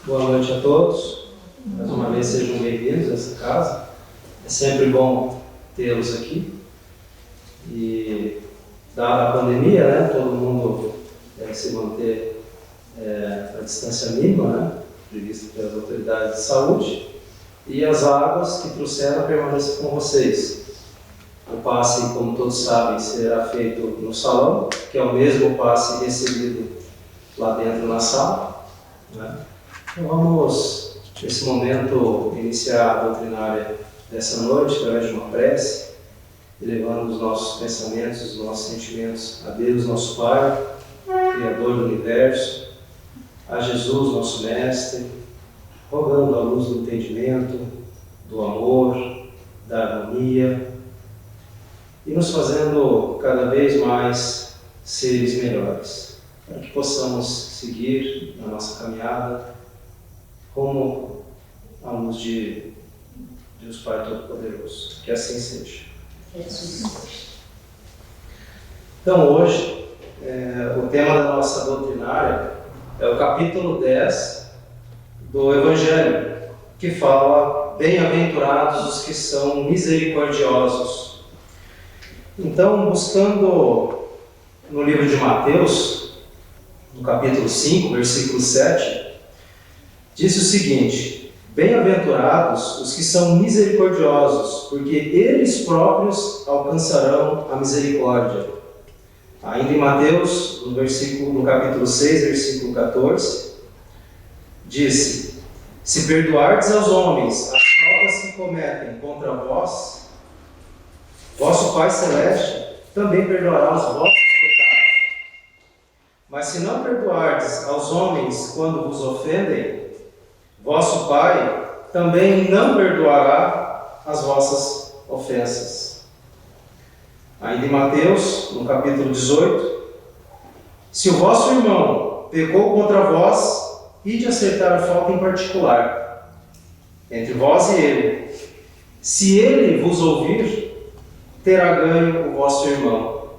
Boa noite a todos. Mais uma vez sejam bem-vindos a essa casa. É sempre bom tê-los aqui. E, dada a pandemia, né, todo mundo deve se manter a distância mínima, prevista pelas autoridades de saúde. E as águas que trouxeram permaneçam com vocês. O passe, como todos sabem, será feito no salão, que é o mesmo passe recebido lá dentro na sala, né? Então vamos, nesse momento, iniciar a doutrinária dessa noite através de uma prece, elevando os nossos pensamentos, os nossos sentimentos a Deus, nosso Pai, Criador do Universo, a Jesus, nosso Mestre, rogando a luz do entendimento, do amor, da harmonia, e nos fazendo cada vez mais seres melhores, para que possamos seguir na nossa caminhada como a luz de Deus Pai Todo-Poderoso. Que assim seja. Então hoje, o tema da nossa doutrinária é o capítulo 10 do Evangelho, que fala: bem-aventurados os que são misericordiosos. Então, buscando no livro de Mateus, no capítulo 5, versículo 7, diz o seguinte: bem-aventurados os que são misericordiosos, porque eles próprios alcançarão a misericórdia. Ainda em Mateus, no capítulo 6, versículo 14, disse: se perdoardes aos homens as faltas que cometem contra vós, vosso Pai Celeste também perdoará os vossos pecados. Mas se não perdoardes aos homens quando vos ofendem, vosso Pai também não perdoará as vossas ofensas. Ainda em Mateus, no capítulo 18, se o vosso irmão pecou contra vós, ide acertar a falta em particular, entre vós e ele. Se ele vos ouvir, terá ganho o vosso irmão.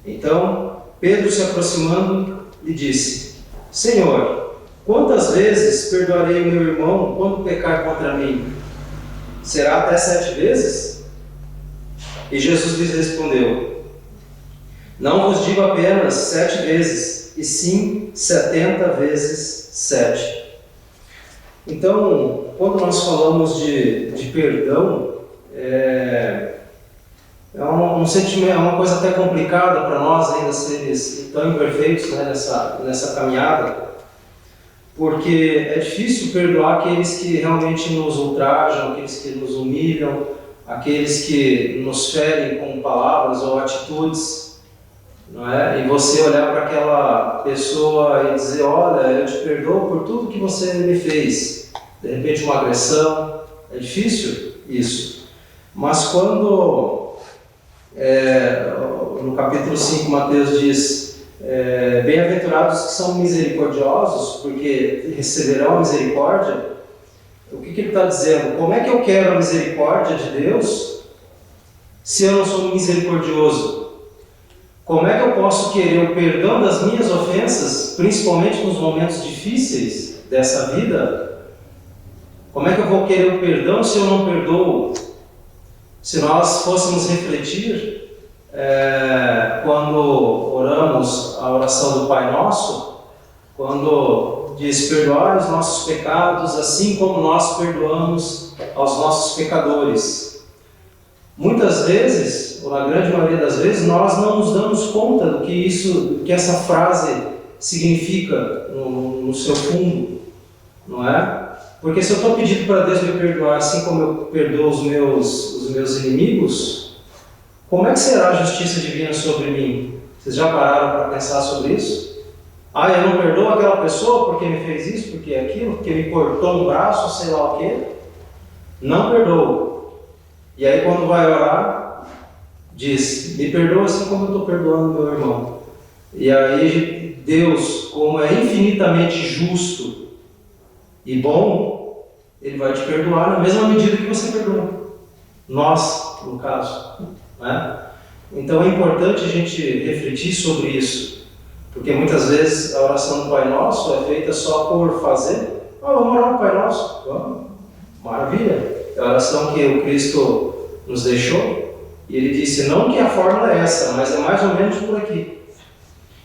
Então, Pedro, se aproximando, lhe disse: Senhor, quantas vezes perdoarei o meu irmão quando pecar contra mim? Será até 7 vezes? E Jesus lhes respondeu: não vos digo apenas 7 vezes, e sim 70 vezes 7. Então, quando nós falamos de perdão, é um sentimento, é uma coisa até complicada para nós, ainda seres tão imperfeitos, né, nessa caminhada, porque é difícil perdoar aqueles que realmente nos ultrajam, aqueles que nos humilham, aqueles que nos ferem com palavras ou atitudes, não é? E você olhar para aquela pessoa e dizer: olha, eu te perdoo por tudo que você me fez. De repente uma agressão, é difícil isso. Mas quando no capítulo 5, Mateus diz: bem-aventurados que são misericordiosos, porque receberão a misericórdia. O que ele está dizendo? Como é que eu quero a misericórdia de Deus se eu não sou misericordioso? Como é que eu posso querer o perdão das minhas ofensas, principalmente nos momentos difíceis dessa vida? Como é que eu vou querer o perdão se eu não perdoo? Se nós fôssemos refletir, quando oramos a oração do Pai Nosso, quando diz: perdoai os nossos pecados, assim como nós perdoamos aos nossos pecadores. Muitas vezes, ou na grande maioria das vezes, nós não nos damos conta do que essa frase significa no seu fundo, não é? Porque se eu estou pedindo para Deus me perdoar assim como eu perdoo os meus inimigos, como é que será a justiça divina sobre mim? Vocês já pararam para pensar sobre isso? Ah, eu não perdoo aquela pessoa porque me fez isso, porque aquilo, porque me cortou um braço, sei lá o quê? Não perdoo. E aí quando vai orar, diz: me perdoa assim como eu estou perdoando meu irmão. E aí Deus, como é infinitamente justo e bom, Ele vai te perdoar na mesma medida que você perdoa. Nós, no caso, né? Então é importante a gente refletir sobre isso, porque muitas vezes a oração do Pai Nosso é feita só por fazer, Vamos orar no Pai Nosso? Vamos. Maravilha. É a oração que o Cristo nos deixou. E ele disse, não que a fórmula é essa, mas é mais ou menos por aqui.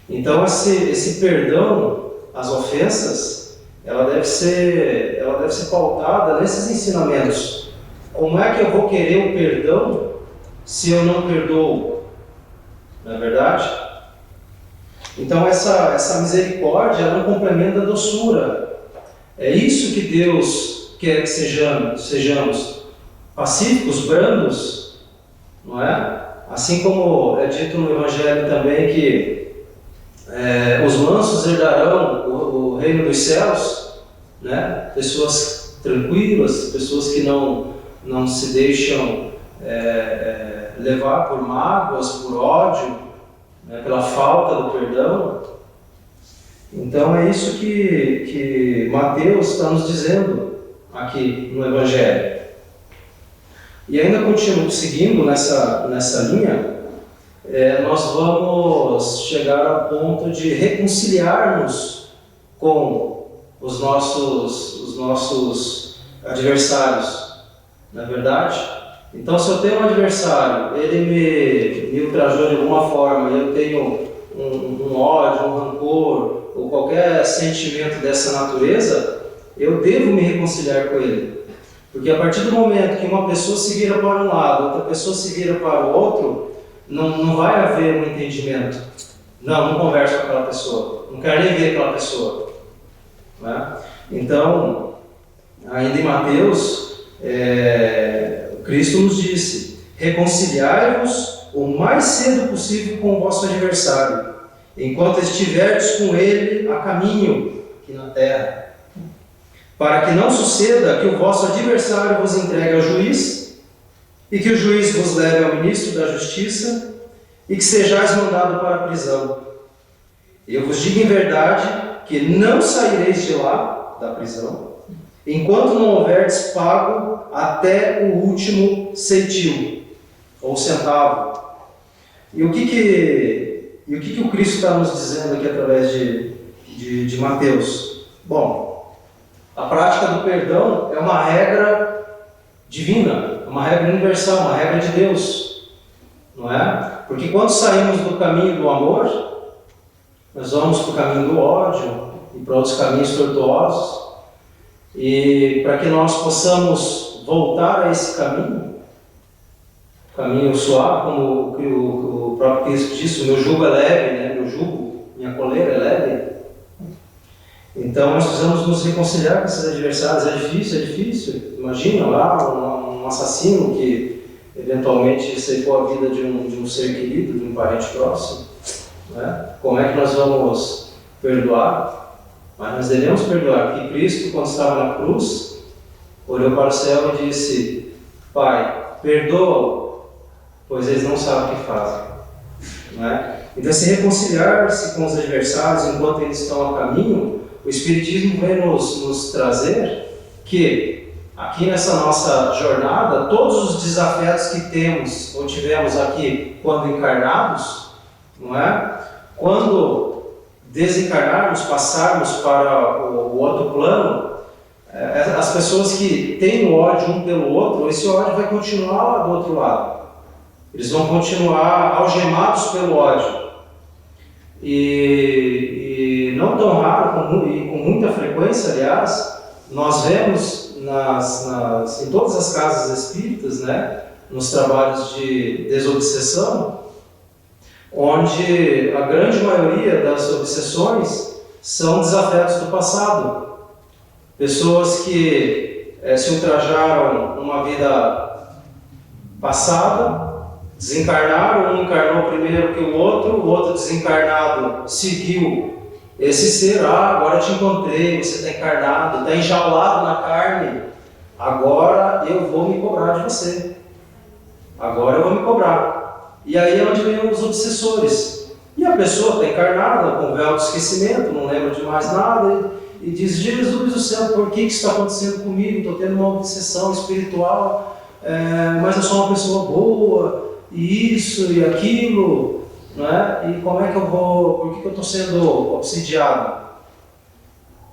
Então esse perdão às ofensas, ela deve ser pautada nesses ensinamentos. Como é que eu vou querer o perdão se eu não perdoo? Não é verdade? Então essa misericórdia ela não complementa a doçura. É isso que Deus quer que sejamos pacíficos, brandos, não é? Assim como é dito no Evangelho também que os mansos herdarão o reino dos céus, né? Pessoas tranquilas, pessoas que não se deixam levar por mágoas, por ódio, né? Pela falta do perdão. Então é isso que Mateus está nos dizendo aqui no Evangelho. E ainda continuo seguindo nessa linha, nós vamos chegar ao ponto de reconciliar-nos com os nossos adversários, não é verdade? Então, se eu tenho um adversário, ele me ultrajou de alguma forma, eu tenho um ódio, um rancor, ou qualquer sentimento dessa natureza, eu devo me reconciliar com ele. Porque a partir do momento que uma pessoa se vira para um lado, outra pessoa se vira para o outro, não vai haver um entendimento. Não converso com aquela pessoa, não quero nem ver aquela pessoa. Né? Então, ainda em Mateus, Cristo nos disse, reconciliai-vos o mais cedo possível com o vosso adversário, enquanto estiverdes com ele a caminho aqui na terra, para que não suceda que o vosso adversário vos entregue ao juiz, e que o juiz vos leve ao ministro da justiça, e que sejais mandado para a prisão. Eu vos digo em verdade que não saireis de lá, da prisão, enquanto não houverdes pago até o último ceitil, ou centavo. E o que o Cristo está nos dizendo aqui através de Mateus? Bom, a prática do perdão é uma regra divina, uma regra universal, uma regra de Deus, não é? Porque quando saímos do caminho do amor, nós vamos para o caminho do ódio e para outros caminhos tortuosos, e para que nós possamos voltar a esse caminho suave, como o próprio Cristo disse, o meu jugo é leve, né? Minha coleira é leve. Então nós precisamos nos reconciliar com esses adversários. É difícil. Imagina lá um assassino que eventualmente ceifou a vida de um ser querido, de um parente próximo. Né? Como é que nós vamos perdoar? Mas nós devemos perdoar, porque Cristo, quando estava na cruz, olhou para o céu e disse, Pai, perdoa-o, pois eles não sabem o que fazem. Não é? Então, se reconciliar-se com os adversários enquanto eles estão a caminho, o Espiritismo vem nos trazer que, aqui nessa nossa jornada, todos os desafetos que temos ou tivemos aqui quando encarnados, não é? Quando desencarnarmos, passarmos para o outro plano, as pessoas que têm o ódio um pelo outro, esse ódio vai continuar lá do outro lado. Eles vão continuar algemados pelo ódio. E não tão raro, e com muita frequência, aliás, nós vemos em todas as casas espíritas, né, nos trabalhos de desobsessão, onde a grande maioria das obsessões são desafetos do passado. Pessoas que se ultrajaram uma vida passada, desencarnaram, um encarnou primeiro que o outro desencarnado seguiu esse ser, agora te encontrei, você está encarnado, está enjaulado na carne, agora eu vou me cobrar de você, agora eu vou me cobrar. E aí é onde vem os obsessores. E a pessoa está encarnada, com véu de esquecimento, não lembra de mais nada, e diz, Jesus do céu, por que isso está acontecendo comigo? Estou tendo uma obsessão espiritual, mas eu sou uma pessoa boa, e isso e aquilo, não é? E como é que eu vou, por que eu estou sendo obsidiado?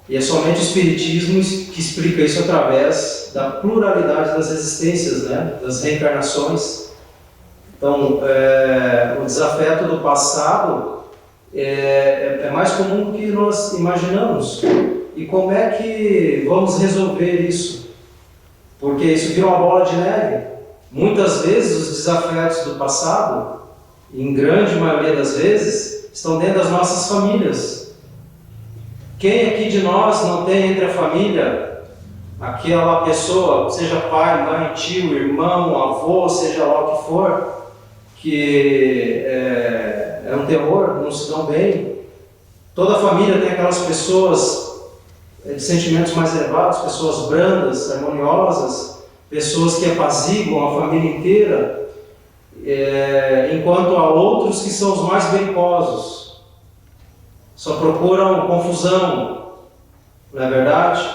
E é somente o Espiritismo que explica isso através da pluralidade das existências, né? Das reencarnações. Então, o desafeto do passado é mais comum do que nós imaginamos. E como é que vamos resolver isso? Porque isso vira uma bola de neve. Muitas vezes os desafetos do passado, em grande maioria das vezes, estão dentro das nossas famílias. Quem aqui de nós não tem entre a família aquela pessoa, seja pai, mãe, tio, irmão, avô, seja lá o que for, que é um terror, não se dão bem? Toda família tem aquelas pessoas de sentimentos mais elevados, pessoas brandas, harmoniosas, pessoas que apaziguam a família inteira, enquanto há outros que são os mais belicosos, só procuram confusão, não é verdade?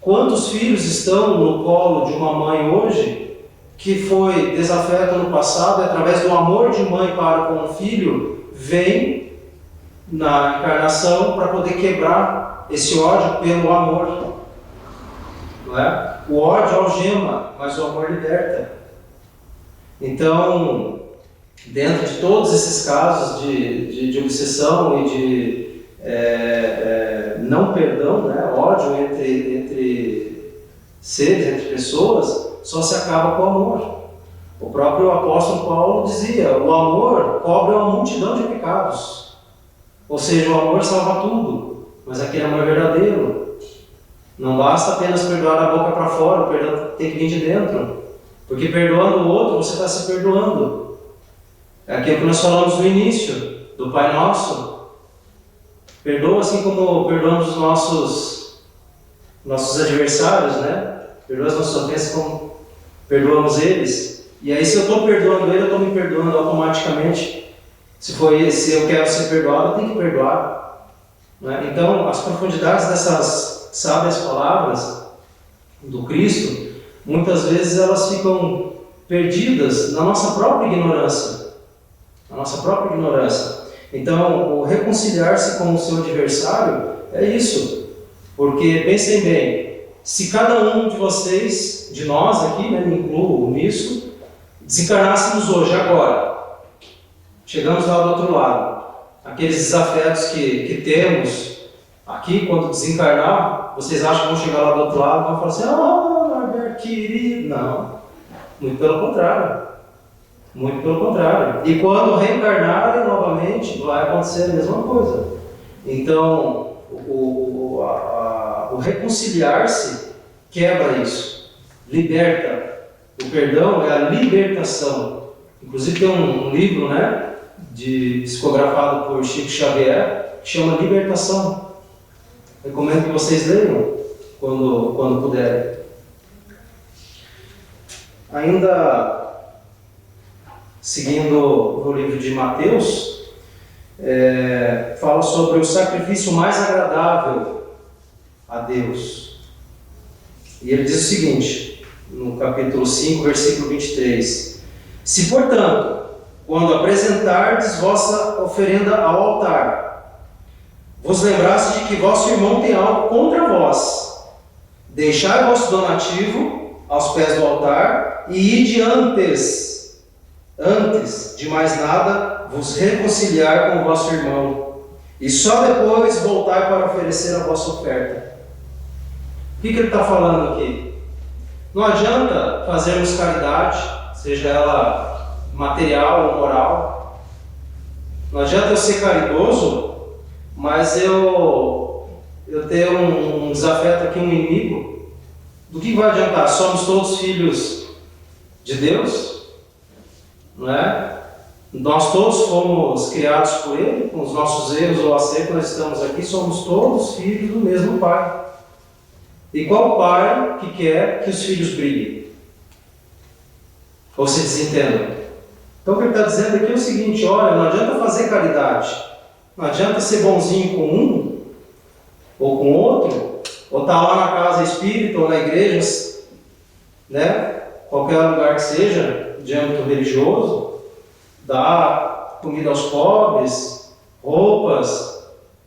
Quantos filhos estão no colo de uma mãe hoje que foi desafeto no passado e através do amor de mãe para com o filho, vem na encarnação para poder quebrar esse ódio pelo amor, não é? O ódio algema, mas o amor liberta. Então, dentro de todos esses casos de obsessão e de não perdão, né? Ódio entre seres, entre pessoas, só se acaba com o amor. O próprio apóstolo Paulo dizia: o amor cobre uma multidão de pecados. Ou seja, o amor salva tudo, mas aquele amor verdadeiro. Não basta apenas perdoar da boca para fora, o perdão tem que vir de dentro. Porque perdoando o outro, você está se perdoando. É aquilo que nós falamos no início, do Pai Nosso. Perdoa assim como perdoamos os nossos adversários, né? Perdoa as nossas ofensas como perdoamos eles. E aí, se eu estou perdoando ele, eu estou me perdoando automaticamente. Se eu quero ser perdoado, eu tenho que perdoar, né? Então, as profundidades dessas sábias palavras do Cristo, muitas vezes elas ficam perdidas na nossa própria ignorância. Na nossa própria ignorância. Então, o reconciliar-se com o seu adversário é isso. Porque, pensem bem, se cada um de vocês, de nós aqui, né, me incluo nisso, desencarnássemos hoje, agora, chegamos lá do outro lado, aqueles desafetos que temos aqui, quando desencarnar, vocês acham que vão chegar lá do outro lado e vão falar assim: Norberto, querido. Não, muito pelo contrário. Muito pelo contrário. E quando reencarnarem novamente, vai acontecer a mesma coisa. Então, o reconciliar-se quebra isso, liberta. O perdão é a libertação. Inclusive tem um livro, né, psicografado por Chico Xavier, que chama Libertação. Recomendo que vocês leiam quando puderem. Ainda seguindo no livro de Mateus, fala sobre o sacrifício mais agradável a Deus. E ele diz o seguinte, no capítulo 5, versículo 23: Se, portanto, quando apresentardes vossa oferenda ao altar, vos lembrastes de que vosso irmão tem algo contra vós, deixai vosso donativo aos pés do altar e ide antes de mais nada, vos reconciliar com o vosso irmão, e só depois voltar para oferecer a vossa oferta. O que ele está falando aqui? Não adianta fazermos caridade, seja ela material ou moral. Não adianta eu ser caridoso, mas eu ter um desafeto aqui, um inimigo. Do que vai adiantar? Somos todos filhos de Deus, não é? Nós todos fomos criados por Ele, com os nossos erros ou acertos, nós estamos aqui, somos todos filhos do mesmo Pai. E qual pai que quer que os filhos briguem? Ou se desentendam? Então o que ele está dizendo aqui é o seguinte: olha, não adianta fazer caridade, não adianta ser bonzinho com um ou com outro, ou estar lá na casa espírita ou na igreja, né? Qualquer lugar que seja, de âmbito religioso, dar comida aos pobres, roupas.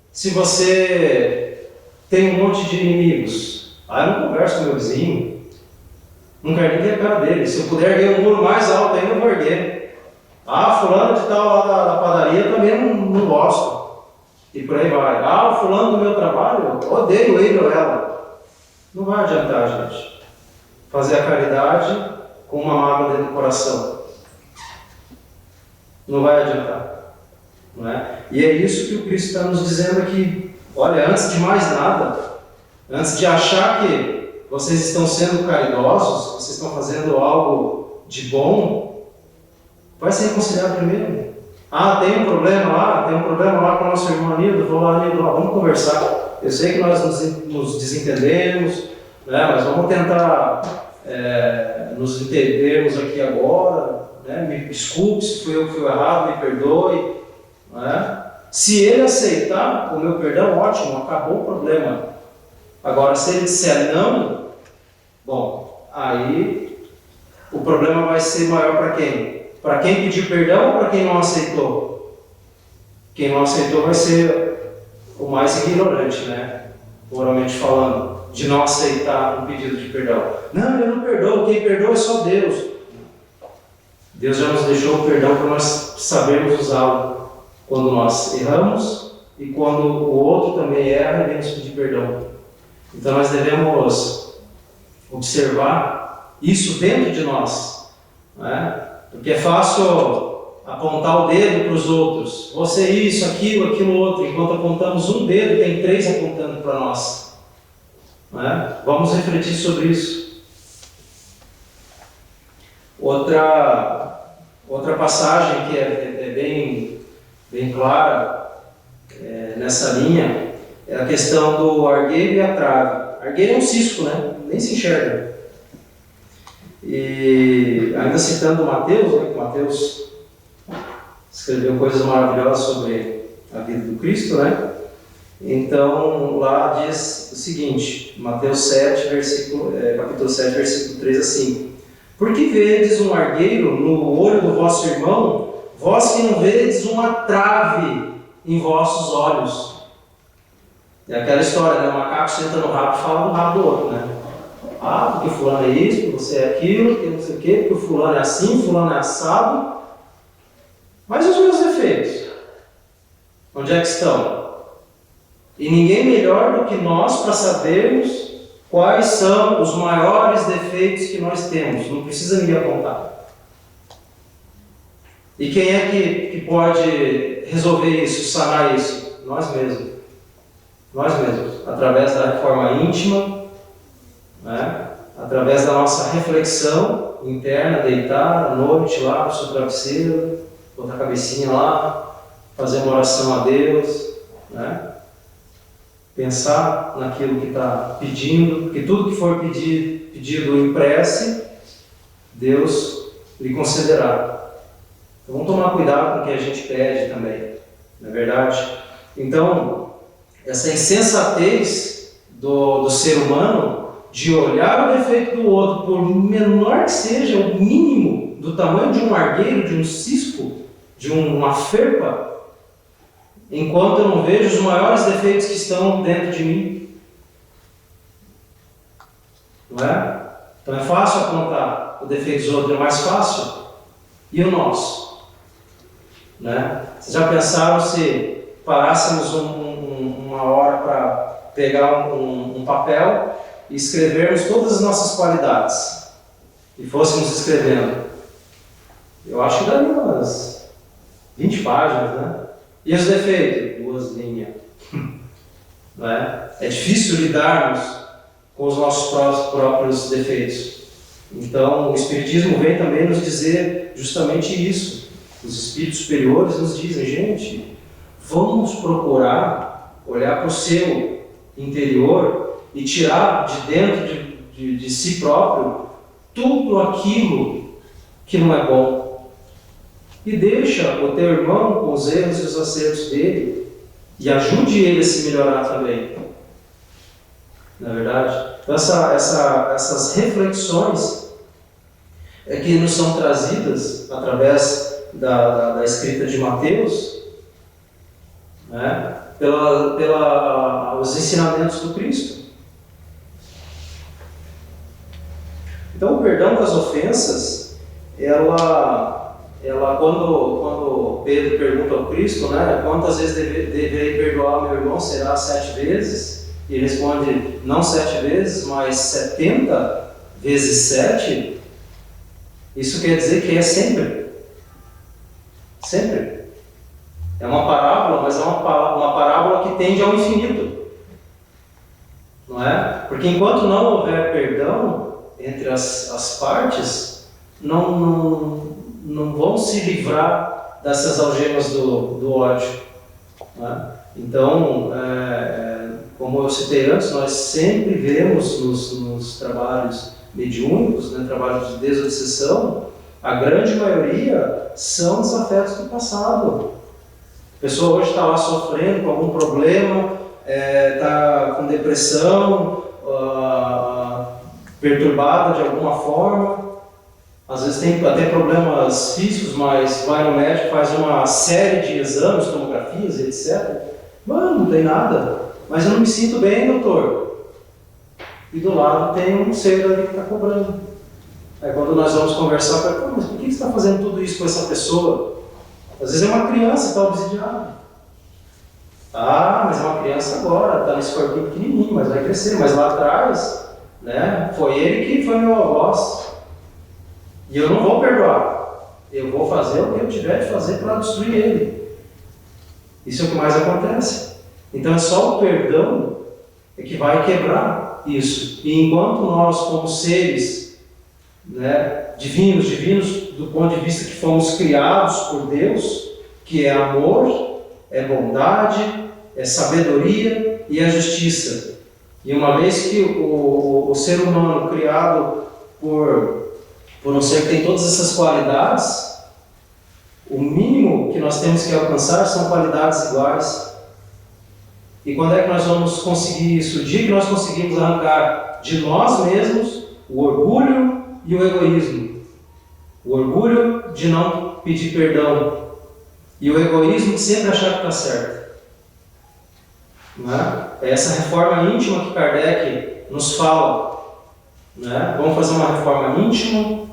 Se você tenho um monte de inimigos. Eu não converso com meu vizinho. Não quero nem ver a cara dele. Se eu puder erguer um muro mais alto ainda, eu vou erguer. Fulano de tal lá da padaria também não gosto. E por aí vai. O fulano do meu trabalho, odeio ele ou ela. Não vai adiantar, gente. Fazer a caridade com uma mágoa dentro do coração. Não vai adiantar. Não é? E é isso que o Cristo está nos dizendo aqui. Olha, antes de mais nada, antes de achar que vocês estão sendo caridosos, vocês estão fazendo algo de bom, vai se reconciliar primeiro. Tem um problema lá com o nosso irmão Nildo, vou lá, Nildo, vamos conversar. Eu sei que nós nos desentendemos, né, mas vamos tentar nos entendermos aqui agora, né? Me desculpe se fui eu que fui errado, me perdoe. Né? Se ele aceitar o meu perdão, ótimo, acabou o problema. Agora, se ele disser não, bom, aí o problema vai ser maior para quem? Para quem pediu perdão ou para quem não aceitou? Quem não aceitou vai ser o mais ignorante, né? Moralmente falando, de não aceitar um pedido de perdão. Não, eu não perdoo, quem perdoa é só Deus. Deus já nos deixou o perdão para nós sabermos usá-lo quando nós erramos e quando o outro também erra, devemos pedir perdão. Então nós devemos observar isso dentro de nós, né? Porque é fácil apontar o dedo para os outros. Você isso, aquilo outro. Enquanto apontamos um dedo, tem 3 apontando para nós. Né? Vamos refletir sobre isso. Outra passagem que é bem clara nessa linha é a questão do argueiro e a trave. Argueiro é um cisco, né? Nem se enxerga. E ainda citando Mateus, né, que Mateus escreveu coisas maravilhosas sobre a vida do Cristo, né? Então, lá diz o seguinte, Mateus 7, capítulo 7, versículo 3 a 5. Por que vedes um argueiro no olho do vosso irmão, vós que não vedes uma trave em vossos olhos? É aquela história, né? O macaco senta no rabo e fala do rabo do outro, né? Porque fulano é isso, porque você é aquilo, porque não sei o quê, porque o fulano é assim, fulano é assado. Mas os meus defeitos? Onde é que estão? E ninguém melhor do que nós para sabermos quais são os maiores defeitos que nós temos. Não precisa ninguém apontar. E quem é que pode resolver isso, sanar isso? Nós mesmos. Nós mesmos. Através da reforma íntima, né? Através da nossa reflexão interna, deitar à noite lá no seu travesseiro, botar a cabecinha lá, fazer uma oração a Deus, né? Pensar naquilo que está pedindo, porque tudo que for pedido em prece, Deus lhe concederá. Então vamos tomar cuidado com o que a gente pede também, não é verdade? Então, essa insensatez do ser humano de olhar o defeito do outro, por menor que seja, o mínimo do tamanho de um argueiro, de um cisco, de uma ferpa, enquanto eu não vejo os maiores defeitos que estão dentro de mim. Não é? Então é fácil apontar o defeito dos outros, é mais fácil. E o nosso? Né? Vocês já pensaram se parássemos uma hora para pegar um papel e escrevermos todas as nossas qualidades e fôssemos escrevendo? Eu acho que daria umas 20 páginas, né? E os defeitos? 2 linhas. Não é? É difícil lidarmos com os nossos próprios defeitos. Então, o Espiritismo vem também nos dizer justamente isso. Os espíritos superiores nos dizem, gente, vamos procurar olhar para o seu interior e tirar de dentro de si próprio tudo aquilo que não é bom. E deixa o teu irmão com os erros e os acertos dele e ajude ele a se melhorar também. Não é verdade? Então essas reflexões é que nos são trazidas através da escrita de Mateus, né? Os ensinamentos do Cristo. Então, o perdão das ofensas, quando Pedro pergunta ao Cristo, né, quantas vezes deverei perdoar meu irmão, será 7 vezes? E ele responde, não 7 vezes, mas 70 vezes 7. Isso quer dizer que é sempre. Sempre. É uma parábola, mas é uma parábola que tende ao infinito. Não é? Porque enquanto não houver perdão entre as partes, não vão se livrar dessas algemas do ódio. Não é? Então, como eu citei antes, nós sempre vemos nos trabalhos mediúnicos, né, trabalhos de desobsessão, a grande maioria são desafetos do passado. A pessoa hoje está lá sofrendo com algum problema, está com depressão, perturbada de alguma forma, às vezes tem até problemas físicos, mas vai no médico, faz uma série de exames, tomografias, etc. Mano, não tem nada, mas eu não me sinto bem, doutor. E do lado tem um ser ali que está cobrando. Aí quando nós vamos conversar, mas por que você está fazendo tudo isso com essa pessoa? Às vezes é uma criança que está obsidiada. Ah, mas é uma criança agora, está nesse corpinho pequenininho, mas vai crescer. Mas lá atrás, né, foi ele que foi meu algoz. E eu não vou perdoar. Eu vou fazer o que eu tiver de fazer para destruir ele. Isso é o que mais acontece. Então é só o perdão que vai quebrar isso. E enquanto nós, como seres, né, divinos do ponto de vista que fomos criados por Deus, que é amor, é bondade, é sabedoria e é justiça. E uma vez que o ser humano criado por um ser que tem todas essas qualidades, o mínimo que nós temos que alcançar são qualidades iguais. E quando é que nós vamos conseguir isso? O dia que nós conseguimos arrancar de nós mesmos o orgulho e o egoísmo. O orgulho de não pedir perdão e o egoísmo de sempre achar que está certo. Não é? É essa reforma íntima que Kardec nos fala. Né? Vamos fazer uma reforma íntima,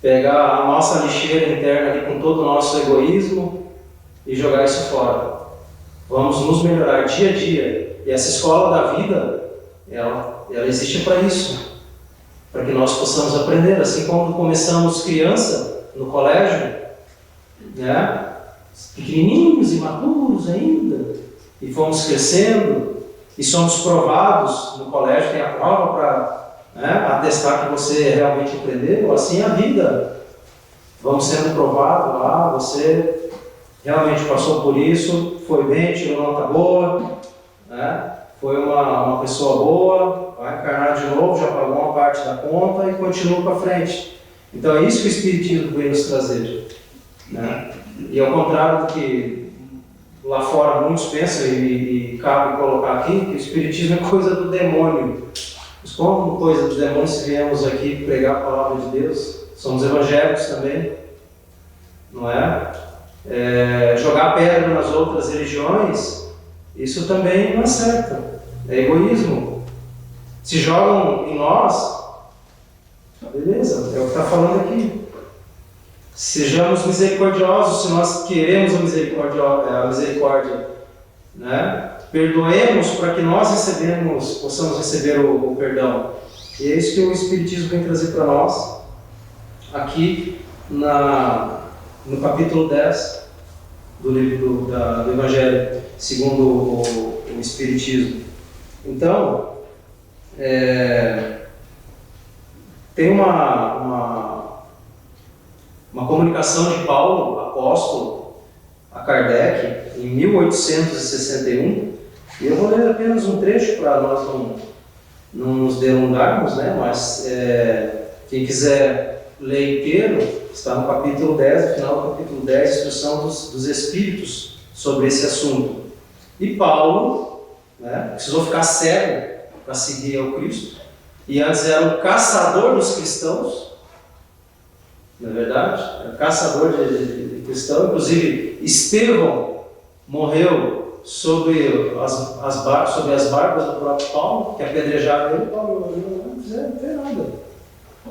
pegar a nossa lixeira interna ali com todo o nosso egoísmo e jogar isso fora. Vamos nos melhorar dia a dia. E essa escola da vida, ela existe para isso. Para que nós possamos aprender. Assim como começamos criança no colégio, né? Pequenininhos, imaturos ainda, e fomos crescendo, e somos provados no colégio, tem a prova para, né, atestar que você realmente aprendeu. Assim é a vida. Vamos sendo provados lá, você realmente passou por isso, foi bem, tirou nota boa, né? Foi uma pessoa boa, vai encarnar de novo, já pagou uma parte da conta e continua para frente. Então é isso que o Espiritismo veio nos trazer. Né? E ao contrário do que lá fora muitos pensam, e cabe colocar aqui, que o Espiritismo é coisa do demônio. Mas como coisa do demônio, se viemos aqui pregar a palavra de Deus, somos evangélicos também, não é? Jogar pedra nas outras religiões, isso também não é certo. É egoísmo. Se jogam em nós, beleza, é o que está falando aqui. Sejamos misericordiosos se nós queremos a misericórdia. Né? Perdoemos para que nós possamos receber o perdão. E é isso que o Espiritismo vem trazer para nós, aqui no capítulo 10 do livro do Evangelho, segundo o Espiritismo. Então, tem uma comunicação de Paulo, apóstolo, a Kardec, em 1861, e eu vou ler apenas um trecho para nós não nos delongarmos, né? Mas quem quiser ler inteiro, está no capítulo 10, no final do capítulo 10, instrução dos Espíritos sobre esse assunto. E Paulo, né, precisou ficar cego para seguir ao Cristo, e antes era um caçador dos cristãos, não é verdade? Era caçador de cristãos. Inclusive Estevão morreu sobre as barbas do próprio Paulo, que apedrejaram ele. Paulo não fez nada.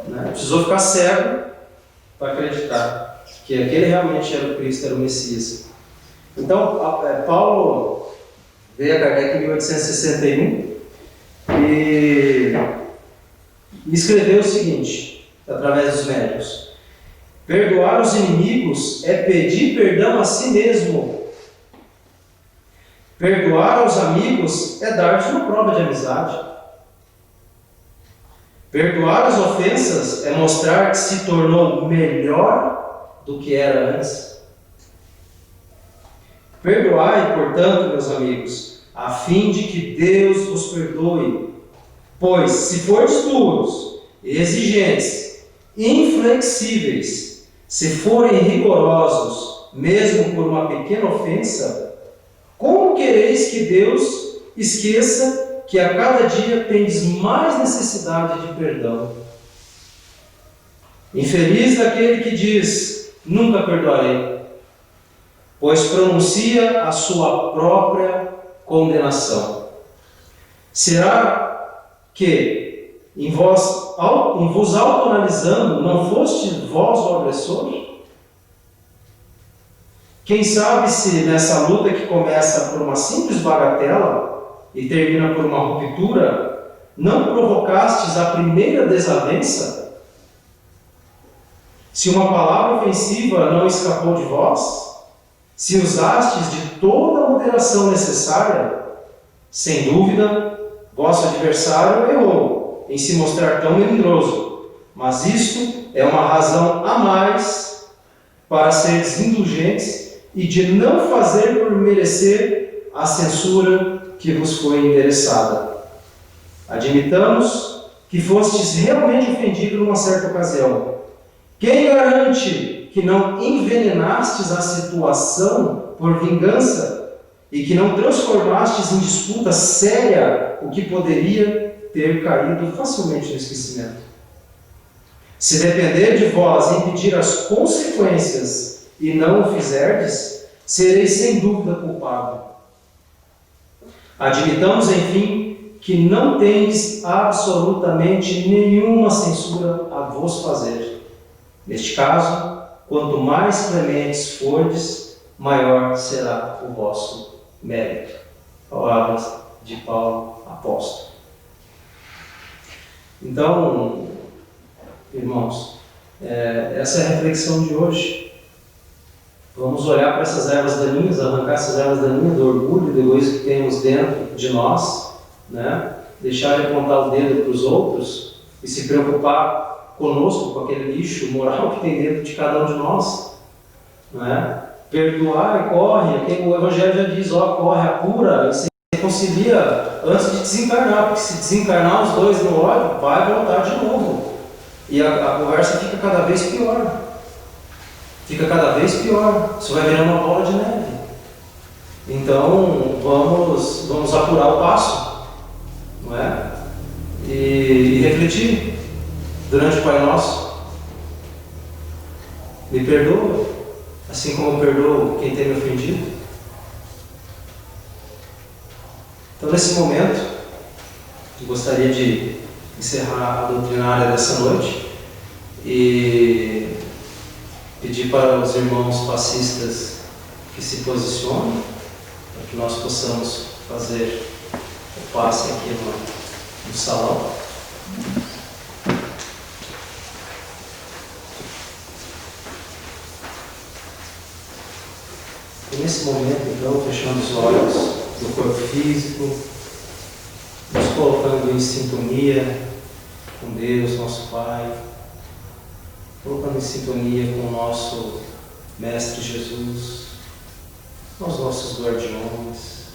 Né? Precisou ficar cego para acreditar que aquele realmente era o Cristo, era o Messias. Então, Paulo veio a Kardec em 1861 e escreveu o seguinte, através dos médicos: perdoar os inimigos é pedir perdão a si mesmo. Perdoar aos amigos é dar-te uma prova de amizade. Perdoar as ofensas é mostrar que se tornou melhor do que era antes. Perdoai, portanto, meus amigos, a fim de que Deus vos perdoe. Pois, se fordes duros, exigentes, inflexíveis, se forem rigorosos, mesmo por uma pequena ofensa, como quereis que Deus esqueça que a cada dia tendes mais necessidade de perdão? Infeliz daquele que diz: nunca perdoarei, pois pronuncia a sua própria condenação. Será que, em vos autoanalisando, não foste vós o agressor? Quem sabe se nessa luta que começa por uma simples bagatela e termina por uma ruptura, não provocastes a primeira desavença? Se uma palavra ofensiva não escapou de vós, se usastes de toda a moderação necessária, sem dúvida, vosso adversário errou em se mostrar tão melindroso, mas isto é uma razão a mais para seres indulgentes e de não fazer por merecer a censura que vos foi endereçada. Admitamos que fostes realmente ofendido numa certa ocasião. Quem garante que não envenenastes a situação por vingança e que não transformastes em disputa séria o que poderia ter caído facilmente no esquecimento? Se depender de vós impedir as consequências e não o fizerdes, sereis sem dúvida culpado. Admitamos, enfim, que não tendes absolutamente nenhuma censura a vos fazer. Neste caso, quanto mais clementes fordes, maior será o vosso mérito. Palavras de Paulo, apóstolo. Então, irmãos, essa é a reflexão de hoje. Vamos olhar para essas ervas daninhas, arrancar essas ervas daninhas do orgulho, do egoísmo que temos dentro de nós, né? Deixar de apontar o dedo para os outros e se preocupar conosco, com aquele lixo moral que tem dentro de cada um de nós, né? Perdoar e corre, o Evangelho já diz, corre, apura e se reconcilia antes de desencarnar, porque se desencarnar os dois no ódio, vai voltar de novo. E a conversa fica cada vez pior. Fica cada vez pior. Isso vai virar uma bola de neve. Então, vamos apurar o passo, não é? E refletir durante o Pai Nosso. Me perdoa, assim como eu perdoo quem tem me ofendido. Então, nesse momento, eu gostaria de encerrar a doutrinária dessa noite e pedir para os irmãos passistas que se posicionem, para que nós possamos fazer o passe aqui no salão. E nesse momento, então, fechando os olhos do corpo físico, nos colocando em sintonia com Deus, nosso Pai, colocando em sintonia com o nosso Mestre Jesus, aos nossos guardiões,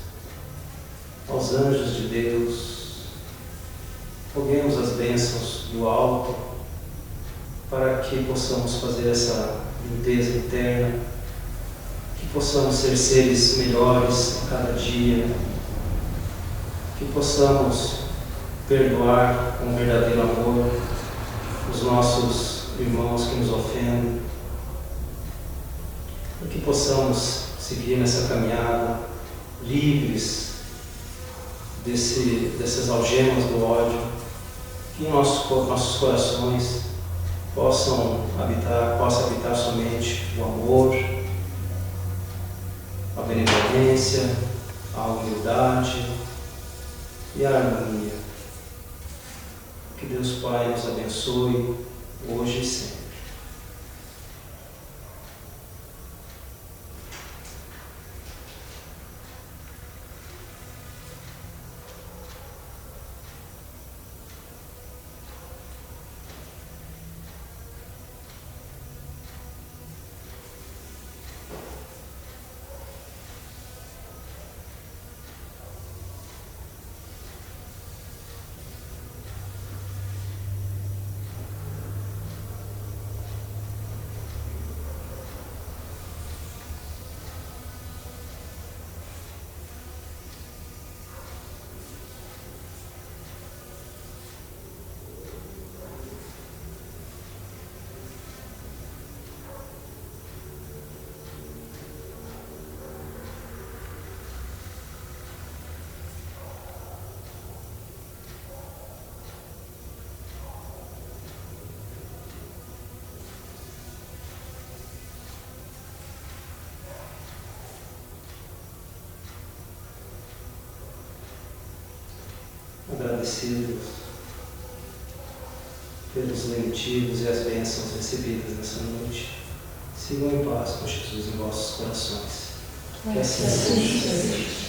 aos anjos de Deus. Roguemos as bênçãos do alto para que possamos fazer essa limpeza interna, que possamos ser seres melhores a cada dia, que possamos perdoar com verdadeiro amor os nossos irmãos que nos ofendem, para que possamos seguir nessa caminhada livres dessas algemas do ódio, que em nossos corações possa habitar somente o amor, a benevolência, a humildade e a harmonia. Que Deus Pai nos abençoe hoje e sempre. Agradecidos pelos lentivos e as bênçãos recebidas nessa noite, sigam em paz com Jesus em vossos corações. Que assim seja.